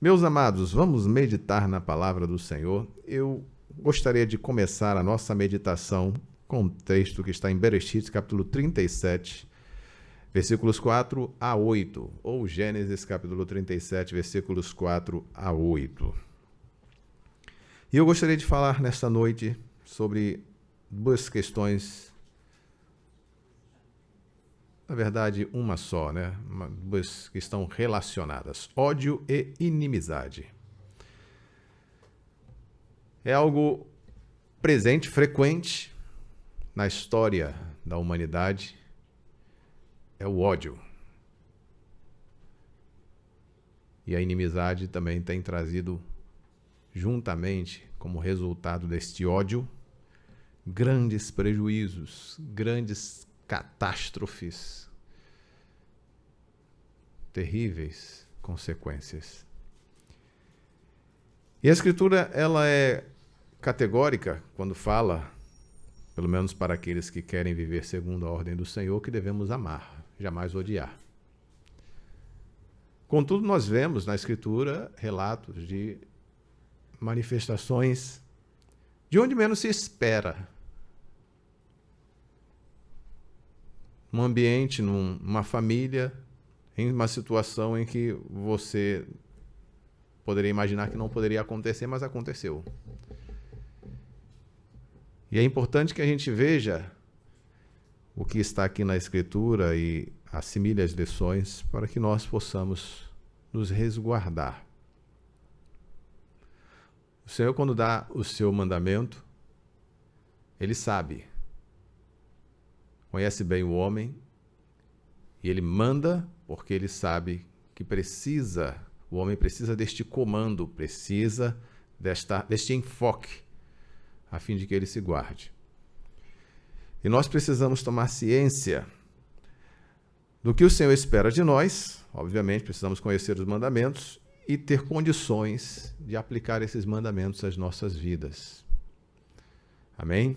Meus amados, vamos meditar na palavra do Senhor. Eu gostaria de começar a nossa meditação com um texto que está em Bereshit, capítulo 37, versículos 4 a 8, ou Gênesis, capítulo 37, versículos 4 a 8. E eu gostaria de falar nesta noite sobre duas questões, na verdade, uma só, né? Duas que estão relacionadas: ódio e inimizade. É algo presente, frequente na história da humanidade, é o ódio. E a inimizade também tem trazido, juntamente, como resultado deste ódio, grandes prejuízos, grandes catástrofes, terríveis consequências. E a Escritura, ela é categórica quando fala, pelo menos para aqueles que querem viver segundo a ordem do Senhor, que devemos amar, jamais odiar. Contudo, nós vemos na Escritura relatos de manifestações de onde menos se espera. Num ambiente, numa família, em uma situação em que você poderia imaginar que não poderia acontecer, mas aconteceu. E é importante que a gente veja o que está aqui na Escritura e assimile as lições para que nós possamos nos resguardar. O Senhor, quando dá o seu mandamento, Ele sabe, conhece bem o homem, e Ele manda porque Ele sabe que o homem precisa deste comando, precisa deste enfoque, a fim de que ele se guarde. E nós precisamos tomar ciência do que o Senhor espera de nós. Obviamente, precisamos conhecer os mandamentos e ter condições de aplicar esses mandamentos às nossas vidas. Amém?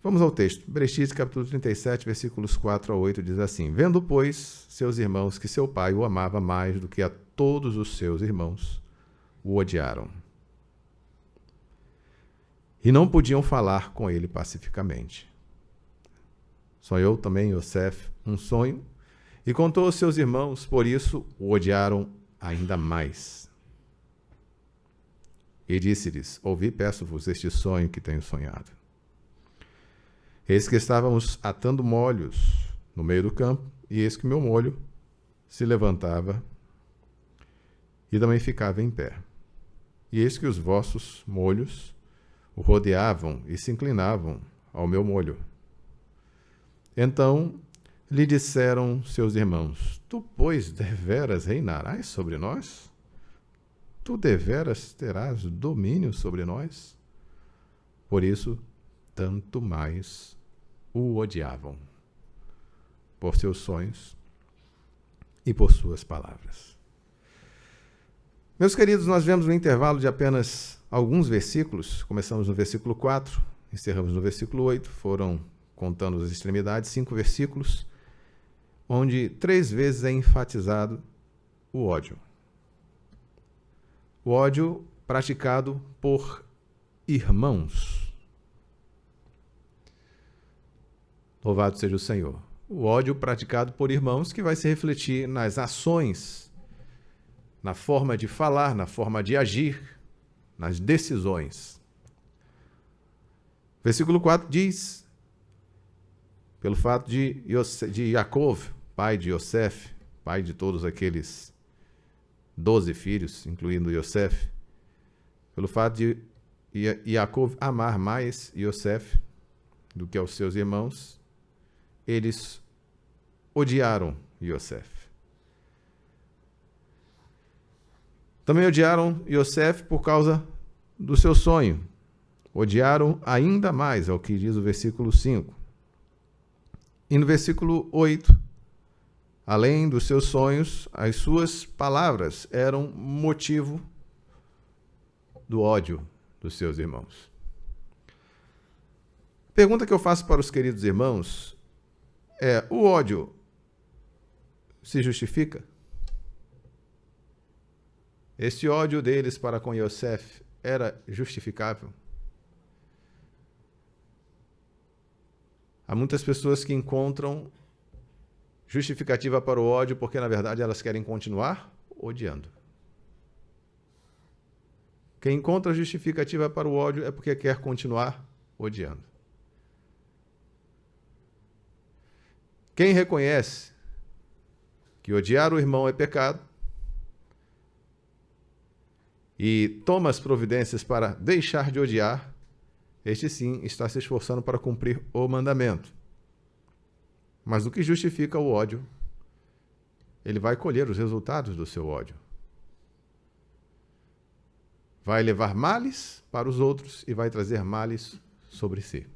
Vamos ao texto. Bereshit, capítulo 37, versículos 4 a 8, diz assim: Vendo, pois, seus irmãos que seu pai o amava mais do que a todos os seus irmãos, o odiaram. E não podiam falar com ele pacificamente. Sonhou também Yosef um sonho e contou aos seus irmãos, por isso o odiaram ainda mais. E disse-lhes: Ouvi, peço-vos, este sonho que tenho sonhado. Eis que estávamos atando molhos no meio do campo, e eis que meu molho se levantava e também ficava em pé. E eis que os vossos molhos o rodeavam e se inclinavam ao meu molho. Então lhe disseram seus irmãos: Tu, pois, deveras reinarás sobre nós? Tu deveras terás domínio sobre nós? Por isso, tanto mais o odiavam, por seus sonhos e por suas palavras. Meus queridos, nós vemos um intervalo de apenas alguns versículos. Começamos no versículo 4, encerramos no versículo 8, foram, contando as extremidades, 5 versículos, onde 3 vezes é enfatizado o ódio. O ódio praticado por irmãos. Louvado seja o Senhor. O ódio praticado por irmãos que vai se refletir nas ações, na forma de falar, na forma de agir, nas decisões. Versículo 4 diz: pelo fato de Yaakov, pai de Yosef, pai de todos aqueles 12 filhos, incluindo Yosef, pelo fato de Yaakov amar mais Yosef do que aos seus irmãos, eles odiaram Yosef. Também odiaram Yosef por causa do seu sonho. Odiaram ainda mais, é o que diz o versículo 5. E no versículo 8, além dos seus sonhos, as suas palavras eram motivo do ódio dos seus irmãos. Pergunta que eu faço para os queridos irmãos é: o ódio se justifica? Esse ódio deles para com Yosef era justificável? Há muitas pessoas que encontram justificativa para o ódio porque, na verdade, elas querem continuar odiando. Quem encontra justificativa para o ódio é porque quer continuar odiando. Quem reconhece que odiar o irmão é pecado e toma as providências para deixar de odiar, este sim está se esforçando para cumprir o mandamento. Mas o que justifica o ódio, ele vai colher os resultados do seu ódio. Vai levar males para os outros e vai trazer males sobre si.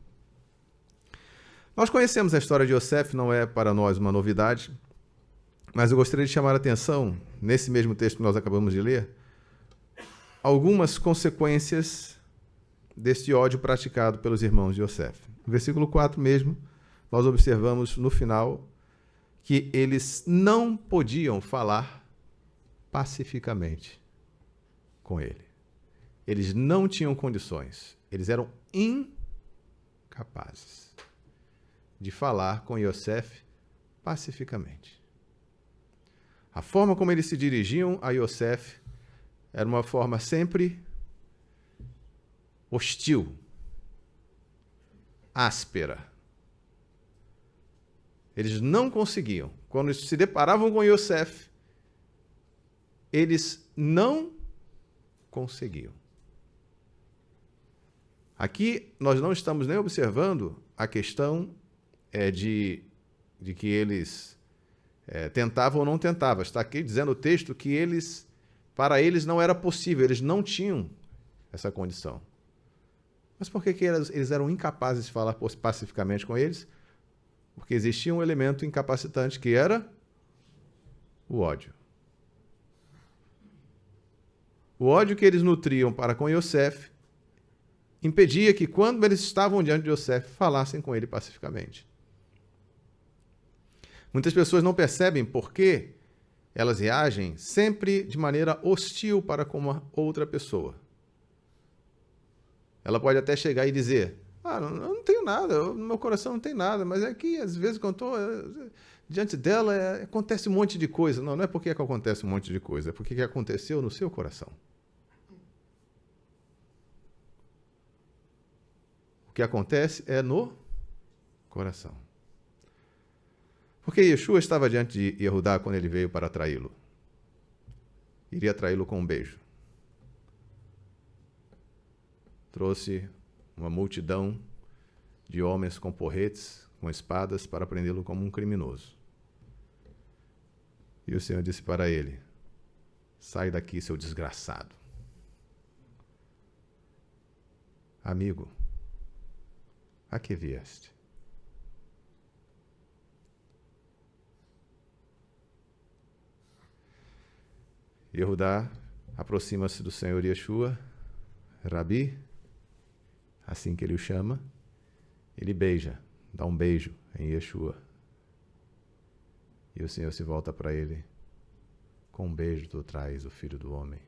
Nós conhecemos a história de Yosef, não é para nós uma novidade, mas eu gostaria de chamar a atenção, nesse mesmo texto que nós acabamos de ler, algumas consequências deste ódio praticado pelos irmãos de Yosef. No versículo 4 mesmo, nós observamos no final que eles não podiam falar pacificamente com ele. Eles não tinham condições, eles eram incapazes de falar com Yosef pacificamente. A forma como eles se dirigiam a Yosef era uma forma sempre hostil, áspera. Eles não conseguiam. Quando se deparavam com Yosef, eles não conseguiam. Aqui nós não estamos nem observando a questão de que eles tentavam ou não tentavam. Está aqui dizendo o texto que para eles não era possível, eles não tinham essa condição. Mas por que eles eram incapazes de falar pacificamente com eles? Porque existia um elemento incapacitante que era o ódio. O ódio que eles nutriam para com Yosef impedia que, quando eles estavam diante de Yosef, falassem com ele pacificamente. Muitas pessoas não percebem por que elas reagem sempre de maneira hostil para com uma outra pessoa. Ela pode até chegar e dizer: eu não tenho nada, no meu coração não tem nada, mas é que às vezes quando estou diante dela acontece um monte de coisa. Não é porque acontece um monte de coisa, é porque aconteceu no seu coração. O que acontece é no coração. Porque Yeshua estava diante de Yehudá quando ele veio para traí-lo. Iria traí-lo com um beijo. Trouxe uma multidão de homens com porretes, com espadas, para prendê-lo como um criminoso. E o Senhor disse para ele: sai daqui, seu desgraçado. Amigo, a que vieste? Yehudá aproxima-se do Senhor Yeshua, Rabi, assim que ele o chama, ele beija, dá um beijo em Yeshua. E o Senhor se volta para ele: com um beijo tu traz o Filho do Homem.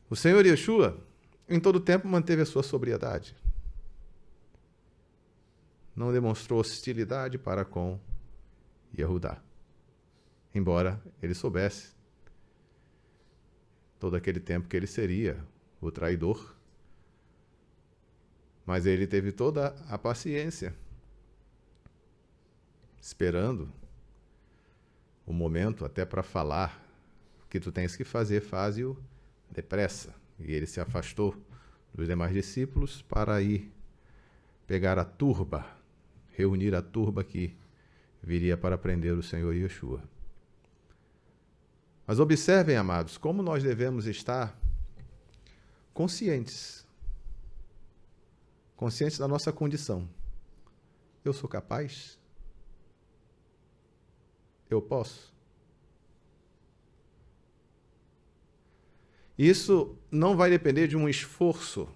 O Senhor Yeshua, em todo tempo, manteve a sua sobriedade. Não demonstrou hostilidade para com Yehudá, embora ele soubesse todo aquele tempo que ele seria o traidor. Mas ele teve toda a paciência, esperando o momento até para falar: o que tu tens que fazer, faze-o depressa. E ele se afastou dos demais discípulos para ir pegar a turba, reunir a turba que viria para prender o Senhor Yeshua. Mas observem, amados, como nós devemos estar conscientes da nossa condição. Eu sou capaz? Eu posso? Isso não vai depender de um esforço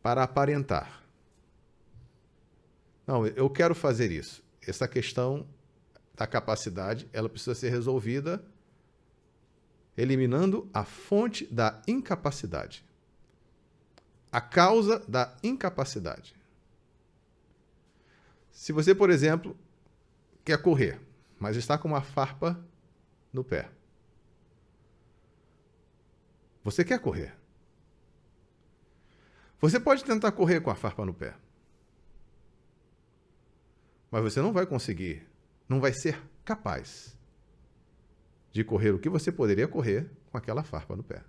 para aparentar. Não, eu quero fazer isso. essa questão da capacidade, ela precisa ser resolvida eliminando a fonte da incapacidade. A causa da incapacidade. Se você, por exemplo, quer correr, mas está com uma farpa no pé. Você quer correr. Você pode tentar correr com a farpa no pé. Mas você não vai conseguir, não vai ser capaz de correr o que você poderia correr com aquela farpa no pé.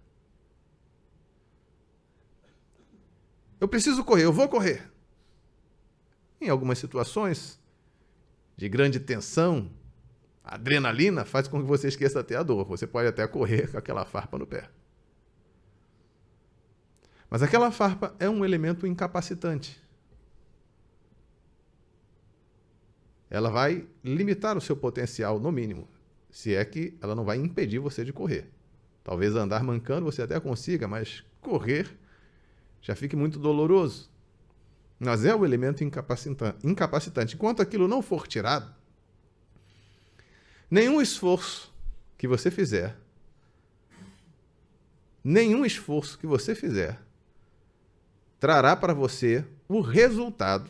Eu preciso correr, eu vou correr. Em algumas situações de grande tensão, a adrenalina faz com que você esqueça até a dor. Você pode até correr com aquela farpa no pé. Mas aquela farpa é um elemento incapacitante. Ela vai limitar o seu potencial, no mínimo, se é que ela não vai impedir você de correr. Talvez andar mancando você até consiga, mas correr já fique muito doloroso. Mas é o elemento incapacitante. Enquanto aquilo não for tirado, nenhum esforço que você fizer, trará para você o resultado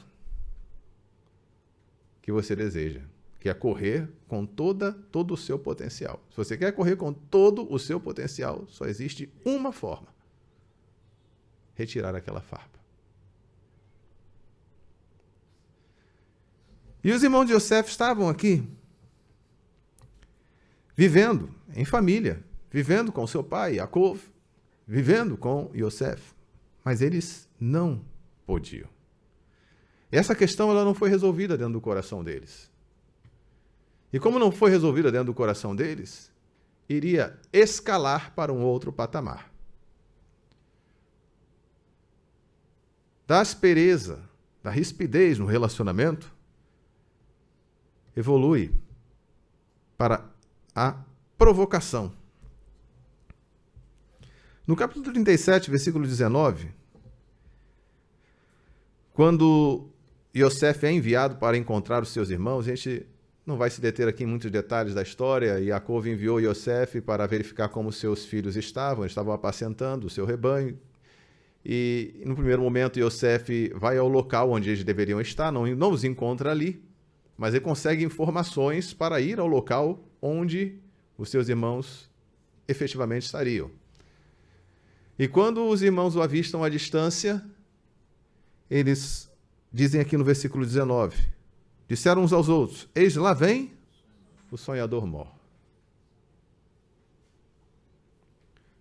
que você deseja, que é correr com todo o seu potencial. Se você quer correr com todo o seu potencial, só existe uma forma: retirar aquela farpa. E os irmãos de Yosef estavam aqui, vivendo em família, vivendo com seu pai, Yaakov, vivendo com Yosef, mas eles não podiam. Essa questão ela não foi resolvida dentro do coração deles. E como não foi resolvida dentro do coração deles, iria escalar para um outro patamar. Da aspereza, da rispidez no relacionamento, evolui para a provocação. No capítulo 37, versículo 19, quando Yosef é enviado para encontrar os seus irmãos, a gente não vai se deter aqui em muitos detalhes da história. Yaakov enviou Yosef para verificar como seus filhos estavam apacentando o seu rebanho. E no primeiro momento Yosef vai ao local onde eles deveriam estar, não os encontra ali, mas ele consegue informações para ir ao local onde os seus irmãos efetivamente estariam. E quando os irmãos o avistam à distância, eles dizem aqui no versículo 19, disseram uns aos outros: eis lá vem o sonhador mor.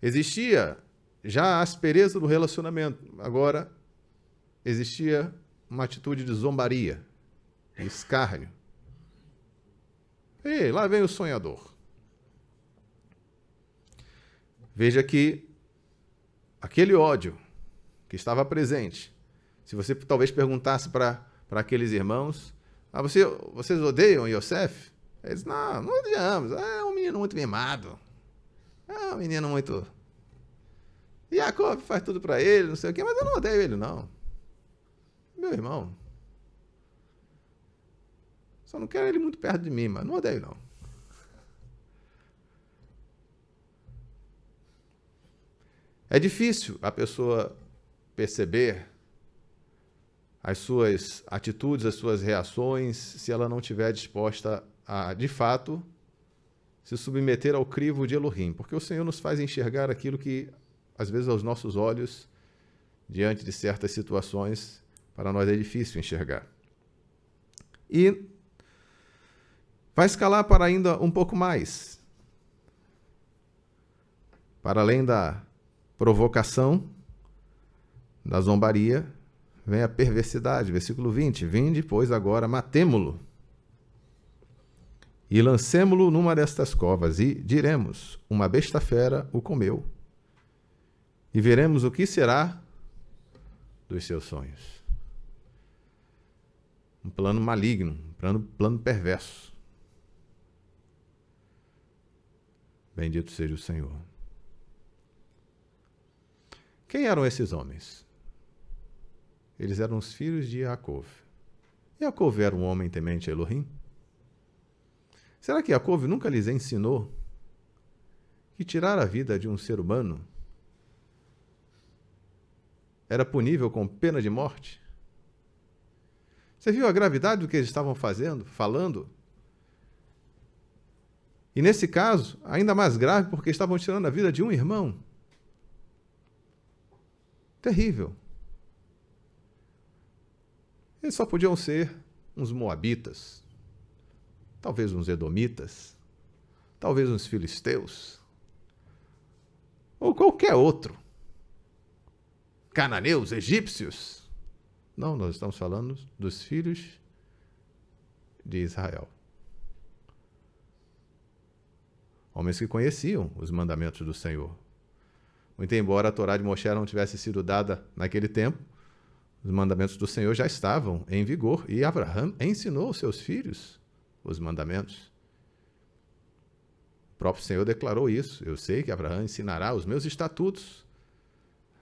Existia já a aspereza do relacionamento, agora existia uma atitude de zombaria, de escárnio. Ei, lá vem o sonhador. Veja que aquele ódio que estava presente, se você talvez perguntasse para aqueles irmãos: vocês odeiam Yosef? Eles: não odiamos, é um menino muito mimado, é um menino muito... Yaakov faz tudo para ele, não sei o quê, mas eu não odeio ele, não. Meu irmão. Só não quero ele muito perto de mim, mas não odeio, não. É difícil a pessoa perceber as suas atitudes, as suas reações, se ela não estiver disposta a, de fato, se submeter ao crivo de Elohim, porque o Senhor nos faz enxergar aquilo que, às vezes, aos nossos olhos, diante de certas situações, para nós é difícil enxergar. E vai escalar para ainda um pouco mais. Para além da provocação, da zombaria, vem a perversidade. Versículo 20. Vinde, pois, agora matemo-lo e lancemo-lo numa destas covas e diremos: uma besta fera o comeu. E veremos o que será dos seus sonhos. Um plano maligno, um plano perverso. Bendito seja o Senhor. Quem eram esses homens? Eles eram os filhos de Yaakov. Yaakov era um homem temente a Elohim? Será que Yaakov nunca lhes ensinou que tirar a vida de um ser humano era punível com pena de morte? Você viu a gravidade do que eles estavam falando? E nesse caso, ainda mais grave, porque estavam tirando a vida de um irmão. Terrível. Eles só podiam ser uns moabitas, talvez uns edomitas, talvez uns filisteus, ou qualquer outro. Cananeus, egípcios. Não, nós estamos falando dos filhos de Israel. Homens que conheciam os mandamentos do Senhor. Muito embora a Torá de Moshe não tivesse sido dada naquele tempo, os mandamentos do Senhor já estavam em vigor e Abraão ensinou aos seus filhos os mandamentos. O próprio Senhor declarou isso. Eu sei que Abraão ensinará os meus estatutos,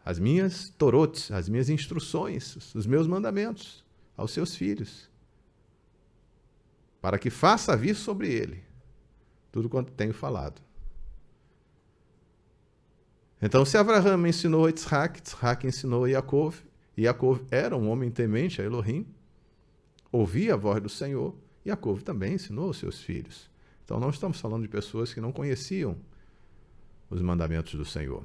as minhas torotes, as minhas instruções, os meus mandamentos aos seus filhos, para que faça vir sobre ele tudo quanto tenho falado. Então, se Abraão ensinou a Yitzhak, Yitzhak ensinou a Yaakov, e Yaakov era um homem temente a Elohim, ouvia a voz do Senhor, e Yaakov também ensinou aos seus filhos. Então, não estamos falando de pessoas que não conheciam os mandamentos do Senhor.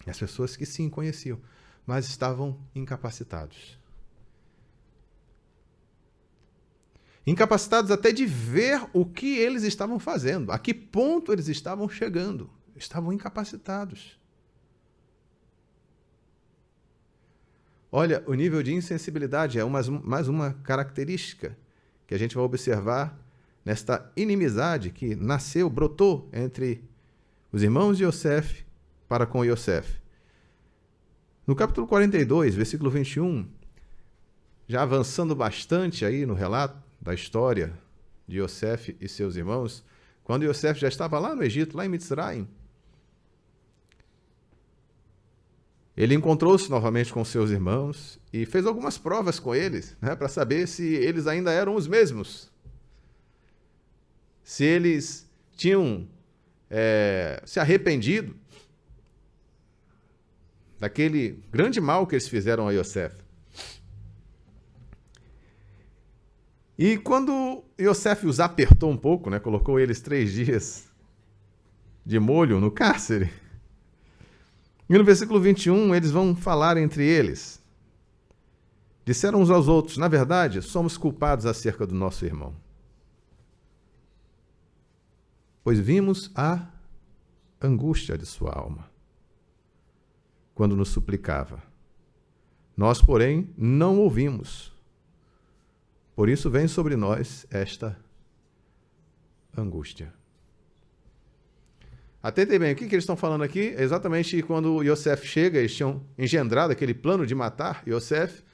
As pessoas que sim conheciam, mas estavam incapacitados. Incapacitados até de ver o que eles estavam fazendo, a que ponto eles estavam chegando. Estavam incapacitados. Olha, o nível de insensibilidade é mais uma característica que a gente vai observar nesta inimizade que nasceu, brotou entre os irmãos de Yosef para com Yosef. No capítulo 42, versículo 21, já avançando bastante aí no relato da história de Yosef e seus irmãos, quando Yosef já estava lá no Egito, lá em Mitzrayim, ele encontrou-se novamente com seus irmãos e fez algumas provas com eles, né, para saber se eles ainda eram os mesmos. Se eles tinham se arrependido daquele grande mal que eles fizeram a Yosef. E quando Yosef os apertou um pouco, né, colocou eles 3 dias de molho no cárcere, e no versículo 21, eles vão falar entre eles. Disseram uns aos outros, na verdade, somos culpados acerca do nosso irmão, pois vimos a angústia de sua alma quando nos suplicava. Nós, porém, não ouvimos. Por isso vem sobre nós esta angústia. Atentem bem, o que eles estão falando aqui? Exatamente quando Yosef chega, eles tinham engendrado aquele plano de matar Yosef,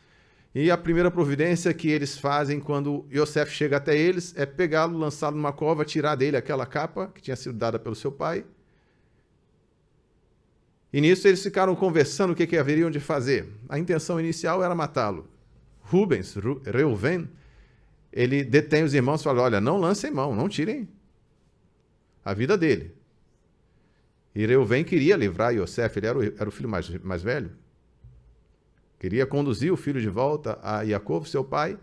e a primeira providência que eles fazem quando Yosef chega até eles é pegá-lo, lançá-lo numa cova, tirar dele aquela capa que tinha sido dada pelo seu pai. E nisso eles ficaram conversando o que haveriam de fazer. A intenção inicial era matá-lo. Reuven, ele detém os irmãos e fala, olha, não lancem mão, não tirem a vida dele. E Reuven queria livrar Yosef, ele era o filho mais velho. Queria conduzir o filho de volta a Yaakov, seu pai,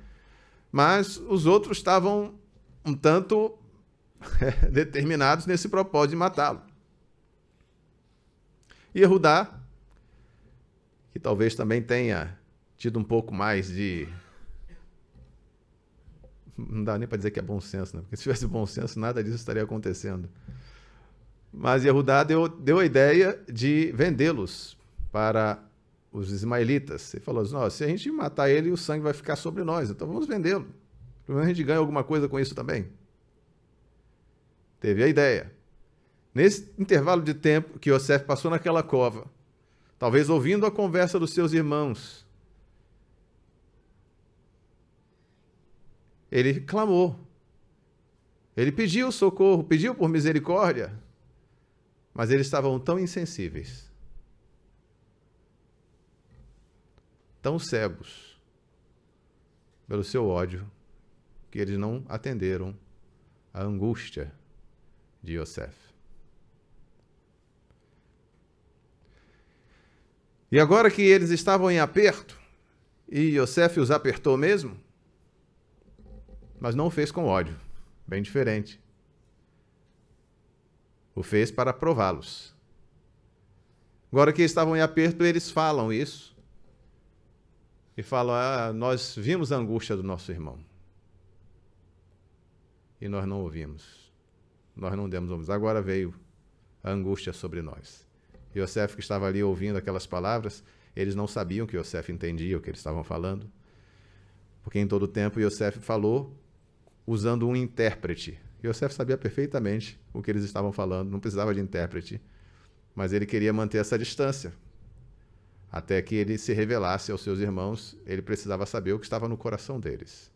mas os outros estavam um tanto determinados nesse propósito de matá-lo. E Yehudá, que talvez também tenha tido um pouco mais de... Não dá nem para dizer que é bom senso, né? Porque se tivesse bom senso, nada disso estaria acontecendo. Mas Yehudá deu a ideia de vendê-los para os ismaelitas. Ele falou assim, se a gente matar ele, o sangue vai ficar sobre nós, então vamos vendê-lo. Pelo menos a gente ganha alguma coisa com isso também. Teve a ideia. Nesse intervalo de tempo que Yosef passou naquela cova, talvez ouvindo a conversa dos seus irmãos, ele clamou. Ele pediu socorro, pediu por misericórdia, mas eles estavam tão insensíveis, tão cegos, pelo seu ódio, que eles não atenderam a angústia de Yosef. E agora que eles estavam em aperto, e Yosef os apertou mesmo, mas não o fez com ódio, bem diferente. O fez para prová-los. Agora que estavam em aperto, eles falam isso. E falam, nós vimos a angústia do nosso irmão. E nós não ouvimos. Nós não demos ouvidos. Agora veio a angústia sobre nós. Yosef, que estava ali ouvindo aquelas palavras, eles não sabiam que Yosef entendia o que eles estavam falando. Porque em todo o tempo Yosef falou usando um intérprete. Yosef sabia perfeitamente o que eles estavam falando, não precisava de intérprete. Mas ele queria manter essa distância. Até que ele se revelasse aos seus irmãos, ele precisava saber o que estava no coração deles.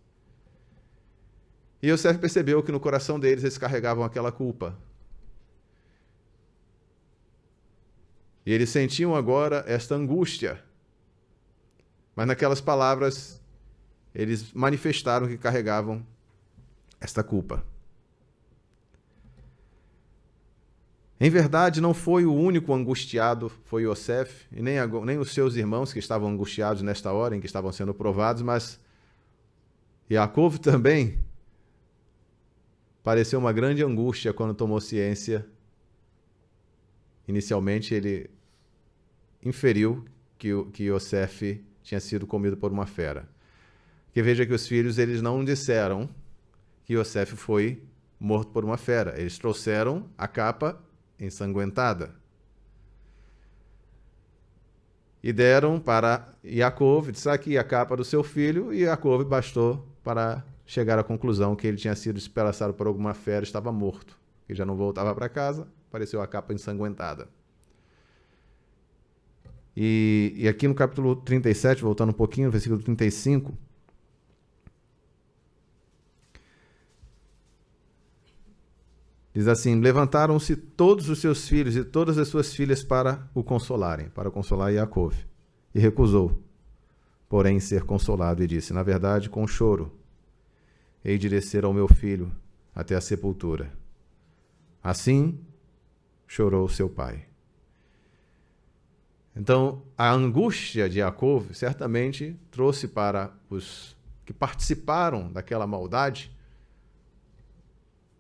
E Yosef percebeu que no coração deles eles carregavam aquela culpa. E eles sentiam agora esta angústia. Mas naquelas palavras, eles manifestaram que carregavam esta culpa. Em verdade, não foi o único angustiado, foi Yosef, e nem os seus irmãos que estavam angustiados nesta hora em que estavam sendo provados, mas Yaakov também pareceu uma grande angústia quando tomou ciência. Inicialmente, ele inferiu que Yosef tinha sido comido por uma fera. Porque veja que os filhos, eles não disseram que Yosef foi morto por uma fera. Eles trouxeram a capa ensanguentada. E deram para Yaakov, disse aqui a capa do seu filho, e Yaakov bastou para chegar à conclusão que ele tinha sido espedaçado por alguma fera, estava morto. Que já não voltava para casa, apareceu a capa ensanguentada. E aqui no capítulo 37, voltando um pouquinho, no versículo 35, diz assim, levantaram-se todos os seus filhos e todas as suas filhas para o consolarem, para consolar Yaakov. E recusou, porém, ser consolado, e disse, na verdade, com choro, hei de descer ao meu filho até a sepultura. Assim chorou seu pai. Então, a angústia de Yaakov certamente trouxe para os que participaram daquela maldade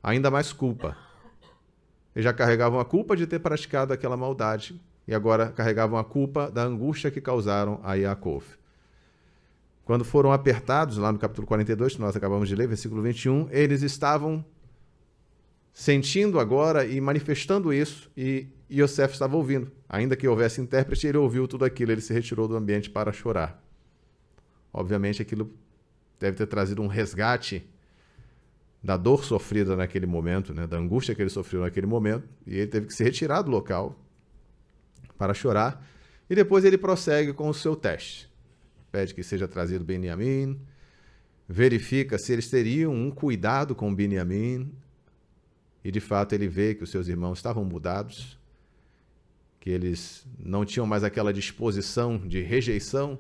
ainda mais culpa. Eles já carregavam a culpa de ter praticado aquela maldade e agora carregavam a culpa da angústia que causaram a Yaakov. Quando foram apertados, lá no capítulo 42, que nós acabamos de ler, versículo 21, eles estavam sentindo agora e manifestando isso, e Yosef estava ouvindo. Ainda que houvesse intérprete, ele ouviu tudo aquilo, ele se retirou do ambiente para chorar. Obviamente, aquilo deve ter trazido um resgate da dor sofrida naquele momento, né, da angústia que ele sofreu naquele momento, e ele teve que se retirar do local para chorar, e depois ele prossegue com o seu teste. Pede que seja trazido Beniamim, verifica se eles teriam um cuidado com Beniamim, e de fato ele vê que os seus irmãos estavam mudados, que eles não tinham mais aquela disposição de rejeição,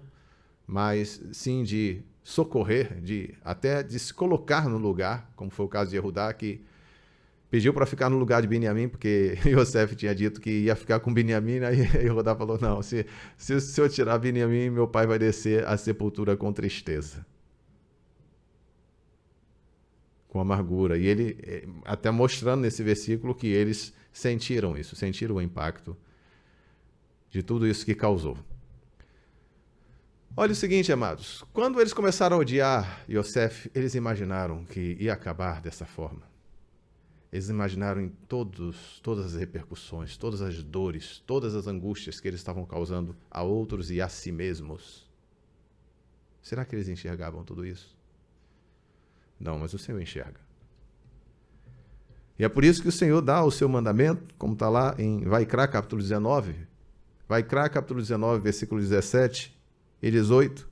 mas sim de socorrer, até de se colocar no lugar, como foi o caso de Yehudá, que pediu para ficar no lugar de Beniamim, porque Yosef tinha dito que ia ficar com Beniamim, aí Yehudá falou, não, se eu tirar Beniamim, meu pai vai descer à sepultura com tristeza, com amargura. E ele, até mostrando nesse versículo que eles sentiram isso, sentiram o impacto de tudo isso que causou. Olha o seguinte, amados, quando eles começaram a odiar Yosef, eles imaginaram que ia acabar dessa forma. Eles imaginaram em todas as repercussões, todas as dores, todas as angústias que eles estavam causando a outros e a si mesmos. Será que eles enxergavam tudo isso? Não, mas o Senhor enxerga. E é por isso que o Senhor dá o seu mandamento, como está lá em Vaikra, capítulo 19. Vaikra, capítulo 19, versículo 17 e 18.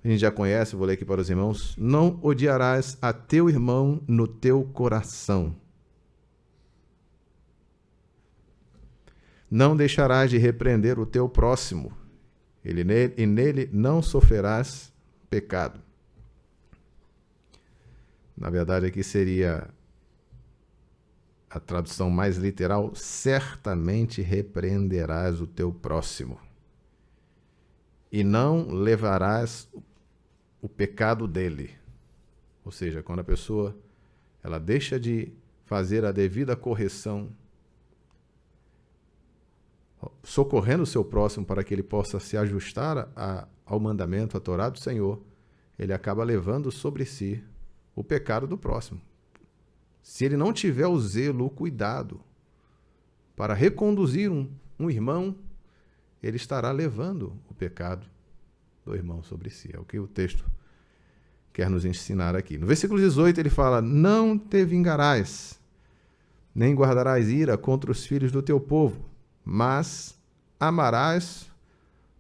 A gente já conhece, vou ler aqui para os irmãos. Não odiarás a teu irmão no teu coração. Não deixarás de repreender o teu próximo. E nele não sofrerás pecado. Na verdade, aqui seria a tradução mais literal: certamente repreenderás o teu próximo e não levarás o pecado dele. Ou seja, quando a pessoa ela deixa de fazer a devida correção, socorrendo o seu próximo para que ele possa se ajustar ao mandamento, à Torá do Senhor, ele acaba levando sobre si o pecado do próximo. Se ele não tiver o zelo, o cuidado para reconduzir um irmão, ele estará levando o pecado do irmão sobre si. É o que o texto quer nos ensinar aqui. No versículo 18 ele fala: não te vingarás, nem guardarás ira contra os filhos do teu povo, mas amarás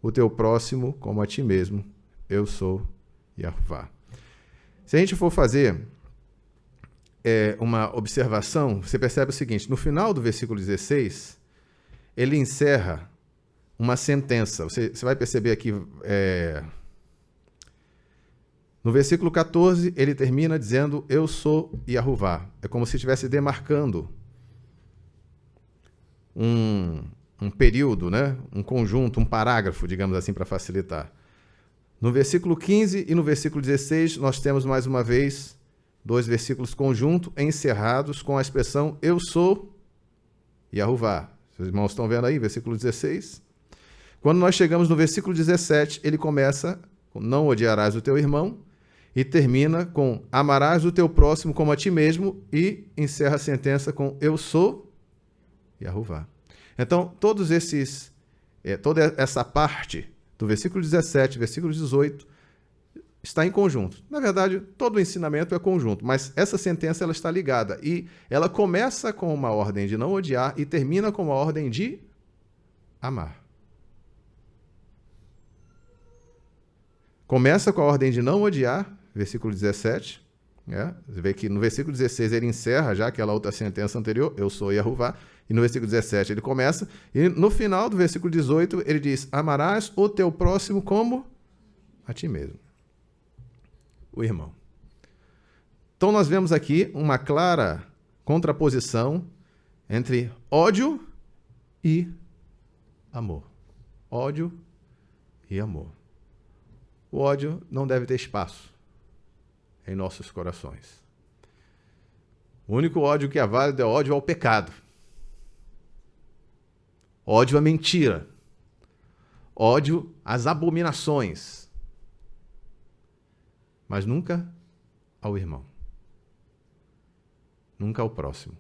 o teu próximo como a ti mesmo. Eu sou Yahová. Se a gente for fazer uma observação, você percebe o seguinte: no final do versículo 16, ele encerra uma sentença. Você vai perceber aqui, no versículo 14, ele termina dizendo: eu sou Yahová. É como se estivesse demarcando um período, né? Um conjunto, um parágrafo, digamos assim, para facilitar. No versículo 15 e no versículo 16, nós temos mais uma vez dois versículos conjuntos, encerrados com a expressão eu sou Yahová. Os irmãos estão vendo aí, versículo 16. Quando nós chegamos no versículo 17, ele começa com não odiarás o teu irmão e termina com amarás o teu próximo como a ti mesmo e encerra a sentença com eu sou Yahová. Então, toda essa parte do versículo 17, versículo 18, está em conjunto. Na verdade, todo o ensinamento é conjunto, mas essa sentença ela está ligada. E ela começa com uma ordem de não odiar e termina com uma ordem de amar. Começa com a ordem de não odiar, versículo 17. Você vê que no versículo 16 ele encerra já aquela outra sentença anterior, eu sou Yahová. E no versículo 17 ele começa. E no final do versículo 18 ele diz: amarás o teu próximo como a ti mesmo. O irmão. Então nós vemos aqui uma clara contraposição entre ódio e amor. Ódio e amor. O ódio não deve ter espaço em nossos corações. O único ódio que é válido é ódio ao pecado. Ódio à mentira. Ódio às abominações. Mas nunca ao irmão. Nunca ao próximo.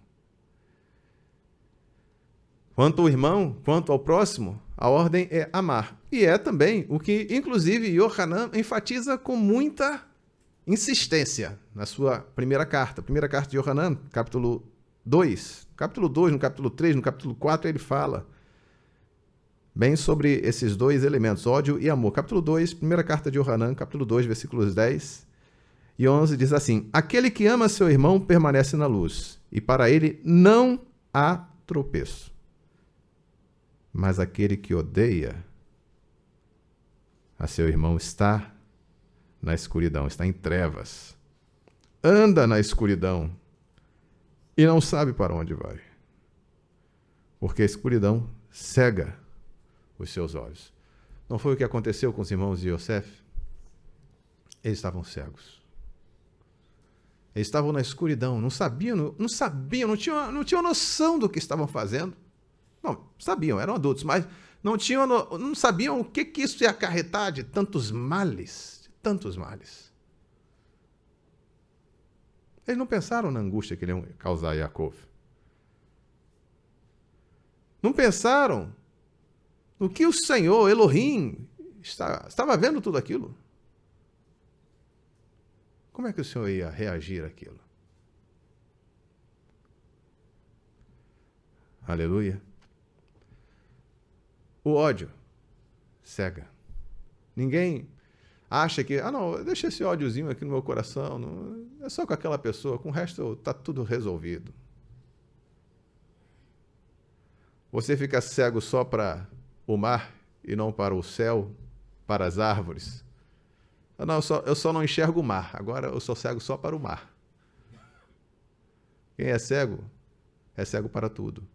Quanto ao irmão, quanto ao próximo, a ordem é amar. E é também o que, inclusive, Yohanan enfatiza com muita insistência na sua primeira carta. Primeira carta de Yohanan, capítulo 2. Capítulo 2, no capítulo 3, no capítulo 4, ele fala bem sobre esses dois elementos, ódio e amor. Capítulo 2, primeira carta de Yohanan, capítulo 2, versículos 10 e 11, diz assim: aquele que ama seu irmão permanece na luz, e para ele não há tropeço. Mas aquele que odeia a seu irmão está na escuridão, está em trevas. Anda na escuridão e não sabe para onde vai. Porque a escuridão cega os seus olhos. Não foi o que aconteceu com os irmãos de Yosef? Eles estavam cegos. Eles estavam na escuridão, não tinham noção do que estavam fazendo. Não, sabiam, eram adultos, mas não sabiam o que isso ia acarretar de tantos males, Eles não pensaram na angústia que ele ia causar a Yaakov. Não pensaram no que o Senhor, Elohim, estava vendo tudo aquilo. Como é que o Senhor ia reagir àquilo? Aleluia. O ódio cega. Ninguém acha que, não, deixa esse ódiozinho aqui no meu coração, não, é só com aquela pessoa, com o resto está tudo resolvido. Você fica cego só para o mar e não para o céu, para as árvores, Não, eu só não enxergo o mar. Agora eu sou cego só para o mar. Quem é cego para tudo.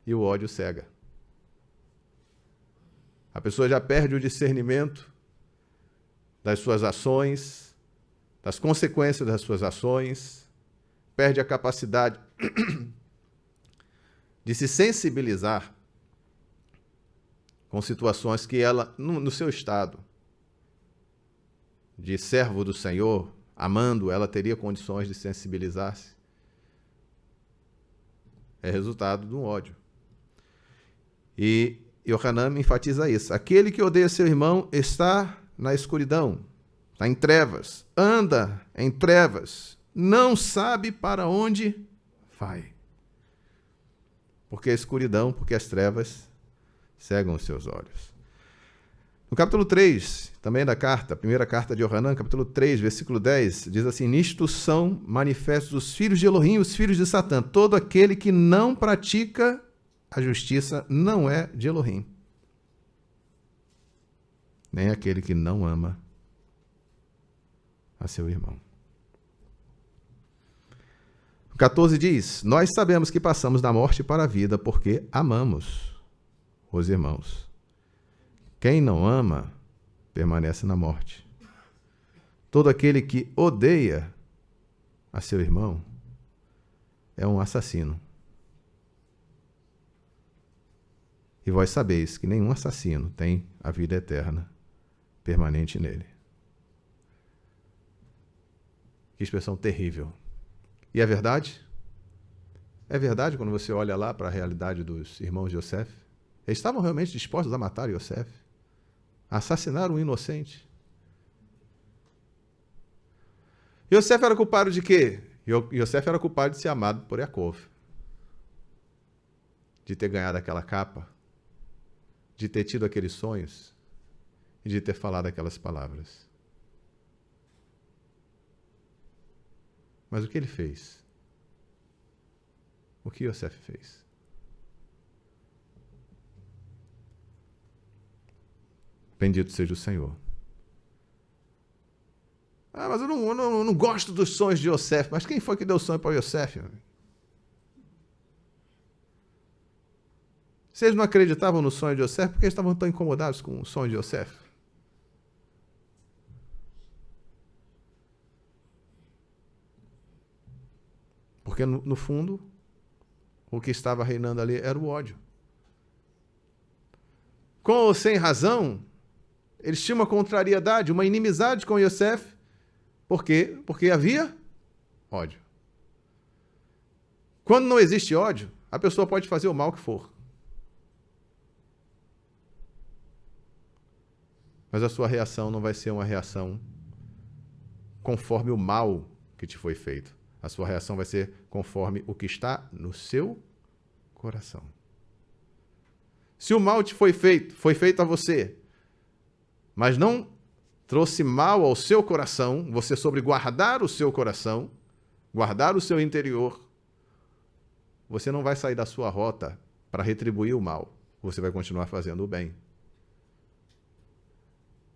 E o ódio cega. A pessoa já perde o discernimento das suas ações, das consequências das suas ações, perde a capacidade de se sensibilizar com situações que ela, no seu estado de servo do Senhor, amando, ela teria condições de sensibilizar-se. É resultado de um ódio. E Yohanan enfatiza isso. Aquele que odeia seu irmão está na escuridão, está em trevas, anda em trevas, não sabe para onde vai. Porque a escuridão, porque as trevas cegam os seus olhos. No capítulo 3, também da carta, primeira carta de Yohanan, capítulo 3, versículo 10, diz assim: nisto são manifestos os filhos de Elohim e os filhos de Satã. Todo aquele que não pratica a justiça não é de Elohim, nem aquele que não ama a seu irmão. O 14 diz: nós sabemos que passamos da morte para a vida porque amamos os irmãos. Quem não ama, permanece na morte. Todo aquele que odeia a seu irmão é um assassino. E vós sabeis que nenhum assassino tem a vida eterna permanente nele. Que expressão terrível. E é verdade? É verdade quando você olha lá para a realidade dos irmãos de Yosef? Eles estavam realmente dispostos a matar Yosef? A assassinar um inocente? Yosef era culpado de quê? Yosef era culpado de ser amado por Yaakov. De ter ganhado aquela capa, de ter tido aqueles sonhos e de ter falado aquelas palavras. Mas o que ele fez? O que Yosef fez? Bendito seja o Senhor. Mas eu não gosto dos sonhos de Yosef. Mas quem foi que deu sonho para Yosef? Se eles não acreditavam no sonho de Yosef, por que eles estavam tão incomodados com o sonho de Yosef? Porque, no fundo, o que estava reinando ali era o ódio. Com ou sem razão, eles tinham uma contrariedade, uma inimizade com Yosef. Por quê? Porque havia ódio. Quando não existe ódio, a pessoa pode fazer o mal que for. Mas a sua reação não vai ser uma reação conforme o mal que te foi feito. A sua reação vai ser conforme o que está no seu coração. Se o mal te foi feito a você, mas não trouxe mal ao seu coração, você soube guardar o seu coração, guardar o seu interior, você não vai sair da sua rota para retribuir o mal. Você vai continuar fazendo o bem.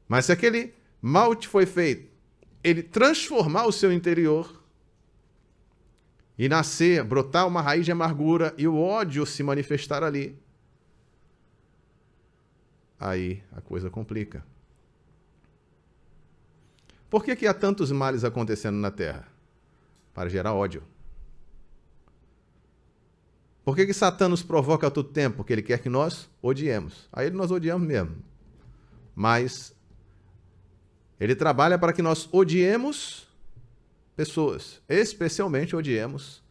Mas se aquele mal te foi feito, ele transformar o seu interior e nascer, brotar uma raiz de amargura e o ódio se manifestar ali, aí a coisa complica. Por que há tantos males acontecendo na Terra? Para gerar ódio. Por que Satã nos provoca a todo tempo? Porque ele quer que nós odiemos. A ele nós odiamos mesmo. Mas ele trabalha para que nós odiemos pessoas. Especialmente odiemos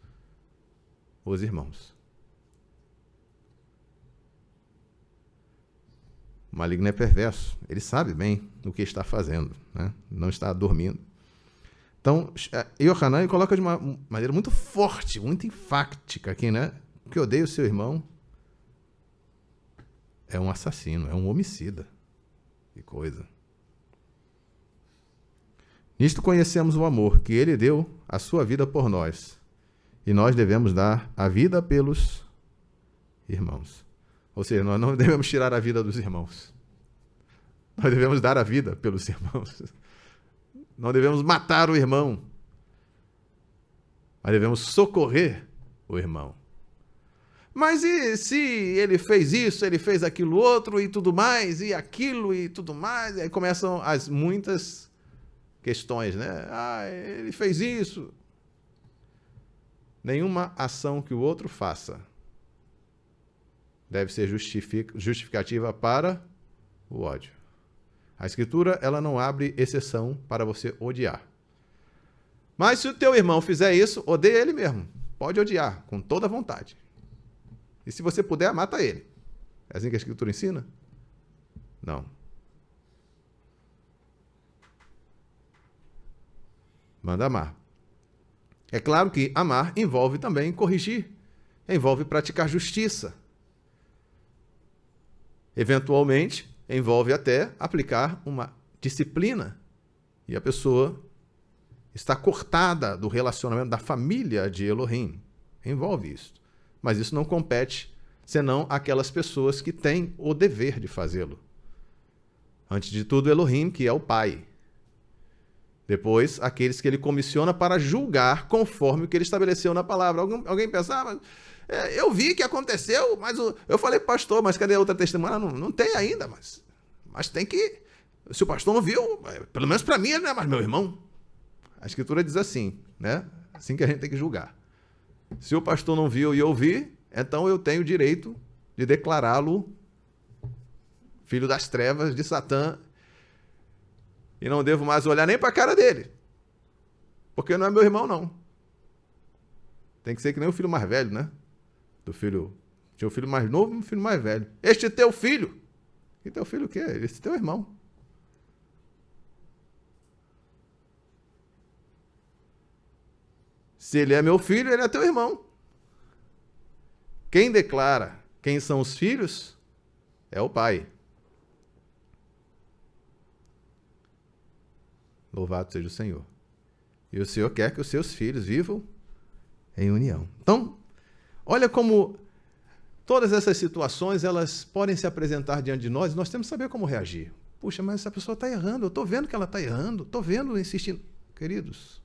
os irmãos. O maligno é perverso. Ele sabe bem o que está fazendo, né? Não está dormindo. Então, Yohanan coloca de uma maneira muito forte, muito enfática aqui, né? O que odeia o seu irmão é um assassino, é um homicida. Que coisa. Nisto conhecemos o amor, que ele deu a sua vida por nós. E nós devemos dar a vida pelos irmãos. Ou seja, nós não devemos tirar a vida dos irmãos. Nós devemos dar a vida pelos irmãos. Não devemos matar o irmão, mas devemos socorrer o irmão. Mas e se ele fez isso, ele fez aquilo outro e tudo mais, e aquilo e tudo mais? E aí começam as muitas questões, né? Ah, ele fez isso. Nenhuma ação que o outro faça deve ser justificativa para o ódio. A Escritura, ela não abre exceção para você odiar. Mas se o teu irmão fizer isso, odeia ele mesmo. Pode odiar, com toda vontade. E se você puder, mata ele. É assim que a Escritura ensina? Não. Manda amar. É claro que amar envolve também corrigir, envolve praticar justiça. Eventualmente, envolve até aplicar uma disciplina. E a pessoa está cortada do relacionamento da família de Elohim. Envolve isso. Mas isso não compete senão aquelas pessoas que têm o dever de fazê-lo. Antes de tudo, Elohim, que é o Pai. Depois, aqueles que ele comissiona para julgar conforme o que ele estabeleceu na palavra. Alguém pensava, eu vi que aconteceu, mas eu falei para o pastor, mas cadê a outra testemunha? Não tem ainda, mas tem que... Se o pastor não viu, pelo menos para mim ele não é mais meu irmão. A Escritura diz assim, né? Assim que a gente tem que julgar. Se o pastor não viu e eu vi, então eu tenho o direito de declará-lo filho das trevas, de Satã, e não devo mais olhar nem para a cara dele, porque não é meu irmão, não. Tem que ser que nem o filho mais velho, né? Tinha um filho mais novo e um filho mais velho. Este teu filho. E teu filho o quê? Esse teu irmão. Se ele é meu filho, ele é teu irmão. Quem declara quem são os filhos é o pai. Louvado seja o Senhor. E o Senhor quer que os seus filhos vivam em união. Então, olha como todas essas situações, elas podem se apresentar diante de nós e nós temos que saber como reagir. Puxa, mas essa pessoa está errando, eu estou vendo que ela está errando, estou vendo, insistindo. Queridos,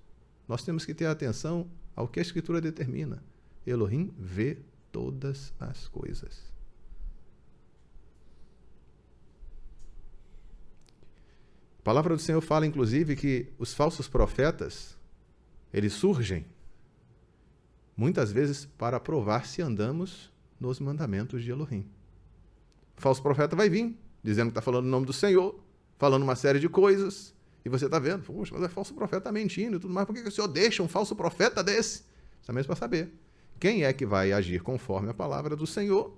nós temos que ter atenção ao que a Escritura determina. Elohim vê todas as coisas. A palavra do Senhor fala, inclusive, que os falsos profetas, eles surgem, muitas vezes, para provar se andamos nos mandamentos de Elohim. O falso profeta vai vir, dizendo que está falando o nome do Senhor, falando uma série de coisas, e você está vendo, poxa, mas é falso profeta, está mentindo e tudo mais, por que o Senhor deixa um falso profeta desse? Justamente para saber quem é que vai agir conforme a palavra do Senhor,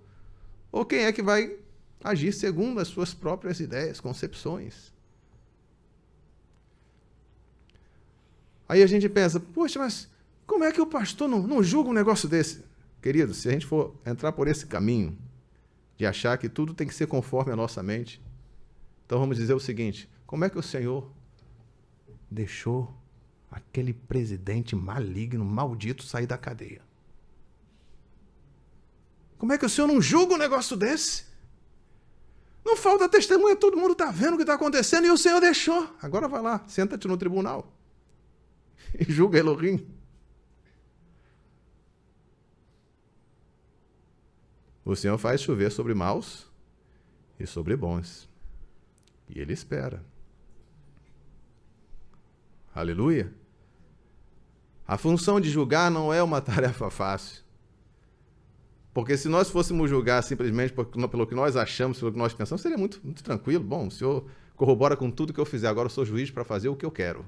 ou quem é que vai agir segundo as suas próprias ideias, concepções. Aí a gente pensa, poxa, mas como é que o pastor não julga um negócio desse? Querido, se a gente for entrar por esse caminho de achar que tudo tem que ser conforme a nossa mente, então vamos dizer o seguinte, como é que o Senhor deixou aquele presidente maligno, maldito, sair da cadeia? Como é que o Senhor não julga um negócio desse? Não falta testemunha, todo mundo está vendo o que está acontecendo e o Senhor deixou. Agora vai lá, senta-te no tribunal e julga Elohim. O Senhor faz chover sobre maus e sobre bons. E Ele espera. Aleluia. A função de julgar não é uma tarefa fácil. Porque se nós fôssemos julgar simplesmente pelo que nós achamos, pelo que nós pensamos, seria muito, muito tranquilo. Bom, o Senhor corrobora com tudo que eu fizer. Agora eu sou juiz para fazer o que eu quero.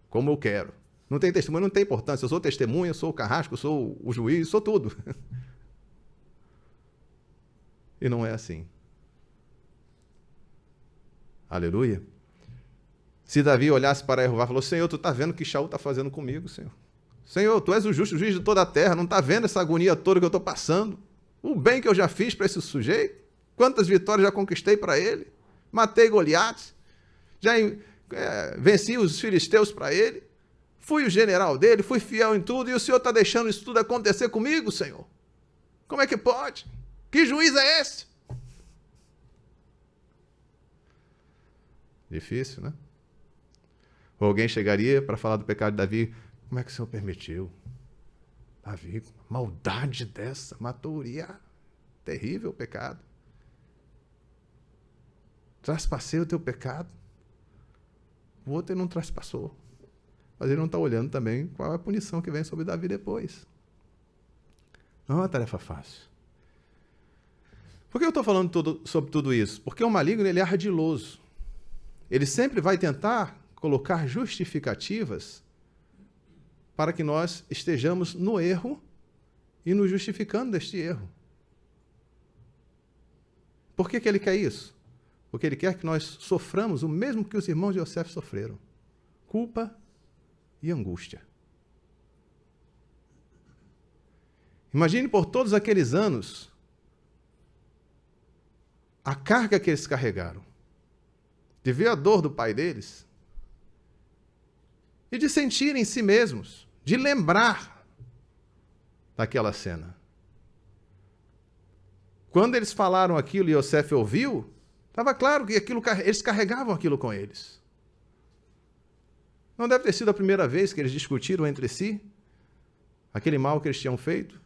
Como eu quero. Não tem testemunha, não tem importância. Eu sou testemunha, eu sou o carrasco, eu sou o juiz, sou tudo. E não é assim. Aleluia. Se Davi olhasse para Jeová e falou, Senhor, tu está vendo o que Shaul está fazendo comigo, Senhor? Senhor, tu és o justo juiz de toda a terra, não está vendo essa agonia toda que eu estou passando? O bem que eu já fiz para esse sujeito? Quantas vitórias já conquistei para ele? Matei Goliate, já venci os filisteus para ele, fui o general dele, fui fiel em tudo, e o Senhor está deixando isso tudo acontecer comigo, Senhor? Como é que pode? Que juiz é esse? Difícil, né? Ou alguém chegaria para falar do pecado de Davi, como é que o Senhor permitiu? Davi, maldade dessa, matou Urias, terrível pecado. Traspassei o teu pecado. O outro ele não traspassou. Mas ele não está olhando também qual é a punição que vem sobre Davi depois. Não é uma tarefa fácil. Por que eu estou falando sobre tudo isso? Porque o maligno ele é ardiloso. Ele sempre vai tentar colocar justificativas para que nós estejamos no erro e nos justificando deste erro. Por que ele quer isso? Porque ele quer que nós soframos o mesmo que os irmãos de Yosef sofreram. Culpa e angústia. Imagine por todos aqueles anos a carga que eles carregaram, de ver a dor do pai deles e de sentir em si mesmos, de lembrar daquela cena. Quando eles falaram aquilo e Yosef ouviu, estava claro que eles carregavam aquilo com eles. Não deve ter sido a primeira vez que eles discutiram entre si aquele mal que eles tinham feito.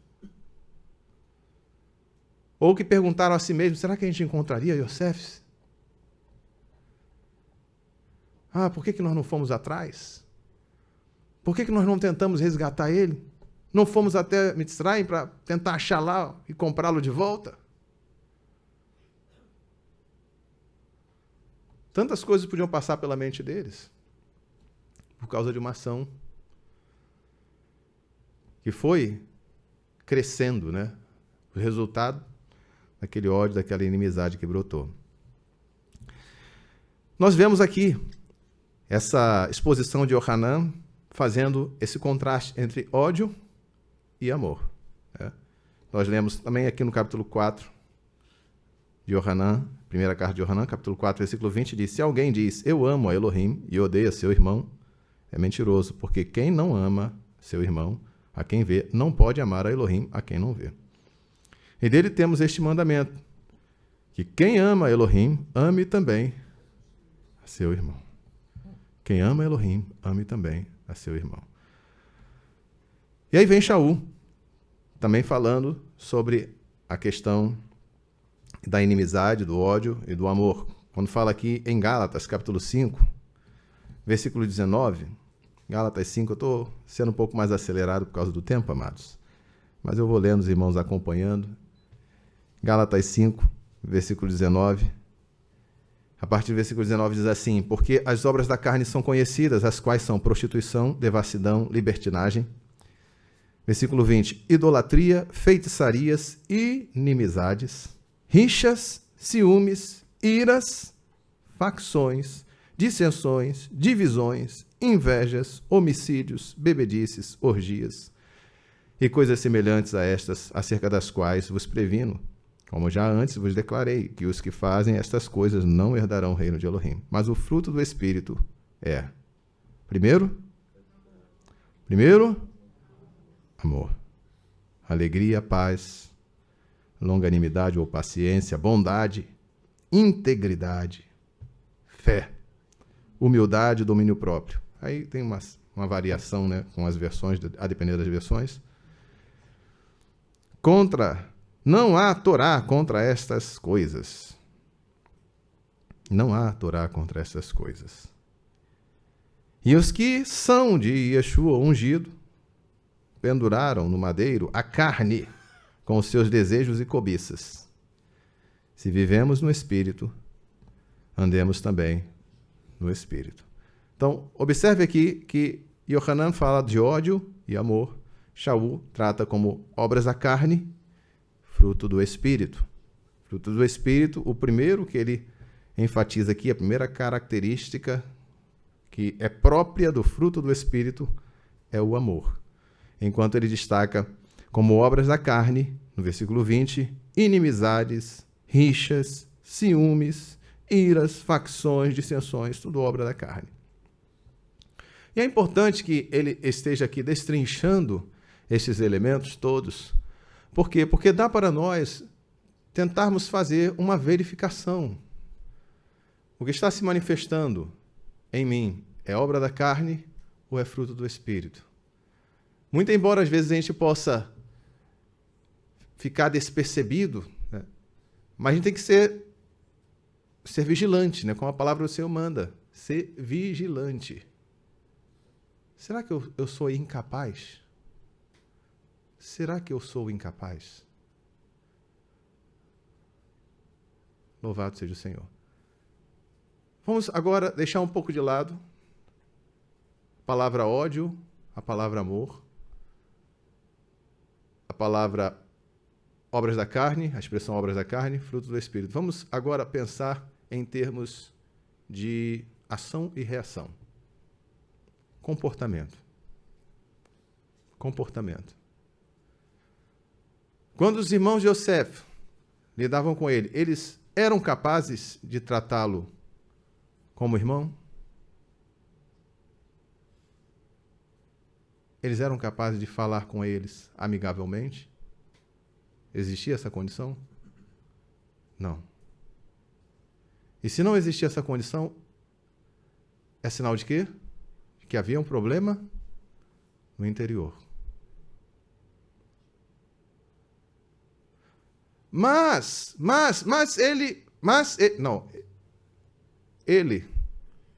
Ou que perguntaram a si mesmos, será que a gente encontraria Yosef? Por que nós não fomos atrás? Por que nós não tentamos resgatar ele? Não fomos até Mitzrayim para tentar achar lá e comprá-lo de volta? Tantas coisas podiam passar pela mente deles por causa de uma ação que foi crescendo, né? O resultado daquele ódio, daquela inimizade que brotou. Nós vemos aqui essa exposição de Yohanan fazendo esse contraste entre ódio e amor. Né? Nós lemos também aqui no capítulo 4 de Yohanan, primeira carta de Yohanan, capítulo 4, versículo 20, diz, se alguém diz, eu amo a Elohim e odeia seu irmão, é mentiroso, porque quem não ama seu irmão, a quem vê, não pode amar a Elohim, a quem não vê. E dele temos este mandamento, que quem ama a Elohim, ame também a seu irmão. Quem ama a Elohim, ame também a seu irmão. E aí vem Shaul, também falando sobre a questão da inimizade, do ódio e do amor. Quando fala aqui em Gálatas, capítulo 5, versículo 19, Gálatas 5, eu estou sendo um pouco mais acelerado por causa do tempo, amados, mas eu vou lendo, os irmãos acompanhando. Gálatas 5, versículo 19, a partir do versículo 19 diz assim, porque as obras da carne são conhecidas, as quais são prostituição, devassidão, libertinagem. Versículo 20, idolatria, feitiçarias, inimizades, rixas, ciúmes, iras, facções, dissensões, divisões, invejas, homicídios, bebedices, orgias e coisas semelhantes a estas, acerca das quais vos previno, como já antes vos declarei, que os que fazem estas coisas não herdarão o reino de Elohim. Mas o fruto do Espírito é, primeiro, amor, alegria, paz, longanimidade ou paciência, bondade, integridade, fé, humildade, domínio próprio. Aí tem uma variação, né, com as versões, a depender das versões. Não há Torá contra estas coisas. Não há Torá contra estas coisas. E os que são de Yeshua ungido, penduraram no madeiro a carne com os seus desejos e cobiças. Se vivemos no Espírito, andemos também no Espírito. Então, observe aqui que Yohanan fala de ódio e amor. Shaul trata como obras da carne, fruto do Espírito. Fruto do Espírito, o primeiro que ele enfatiza aqui, a primeira característica que é própria do fruto do Espírito é o amor. Enquanto ele destaca como obras da carne, no versículo 20, inimizades, rixas, ciúmes, iras, facções, dissensões, tudo obra da carne. E é importante que ele esteja aqui destrinchando esses elementos todos. Por quê? Porque dá para nós tentarmos fazer uma verificação. O que está se manifestando em mim é obra da carne ou é fruto do Espírito? Muito embora às vezes a gente possa ficar despercebido, né? Mas a gente tem que ser vigilante, né? Como a palavra do Senhor manda. Ser vigilante. Será que eu sou incapaz? Será que eu sou incapaz? Louvado seja o Senhor. Vamos agora deixar um pouco de lado a palavra ódio, a palavra amor, a palavra obras da carne, a expressão obras da carne, fruto do Espírito. Vamos agora pensar em termos de ação e reação. Comportamento. Comportamento. Quando os irmãos de Yosef lidavam com ele, eles eram capazes de tratá-lo como irmão? Eles eram capazes de falar com eles amigavelmente? Existia essa condição? Não. E se não existia essa condição, é sinal de quê? De que havia um problema no interior.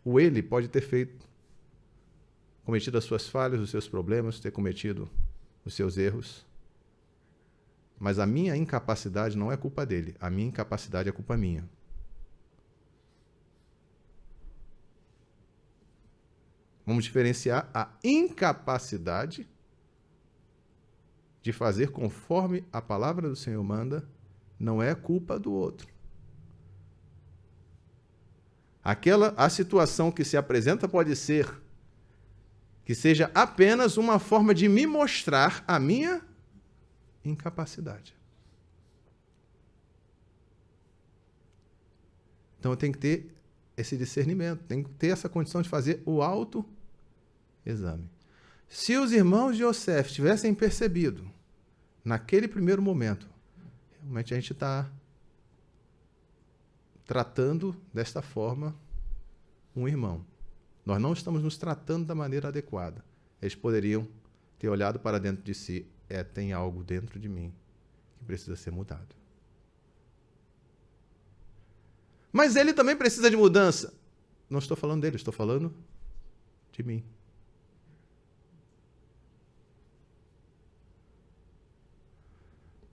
Ele pode ter cometido as suas falhas, os seus problemas, ter cometido os seus erros. Mas a minha incapacidade não é culpa dele. A minha incapacidade é culpa minha. Vamos diferenciar a incapacidade de fazer conforme a palavra do Senhor manda, não é culpa do outro. A situação que se apresenta pode ser que seja apenas uma forma de me mostrar a minha incapacidade. Então eu tenho que ter esse discernimento, tenho que ter essa condição de fazer o autoexame. Se os irmãos de Yosef tivessem percebido, naquele primeiro momento, realmente a gente está tratando desta forma um irmão. Nós não estamos nos tratando da maneira adequada. Eles poderiam ter olhado para dentro de si. Tem algo dentro de mim que precisa ser mudado. Mas ele também precisa de mudança. Não estou falando dele, estou falando de mim.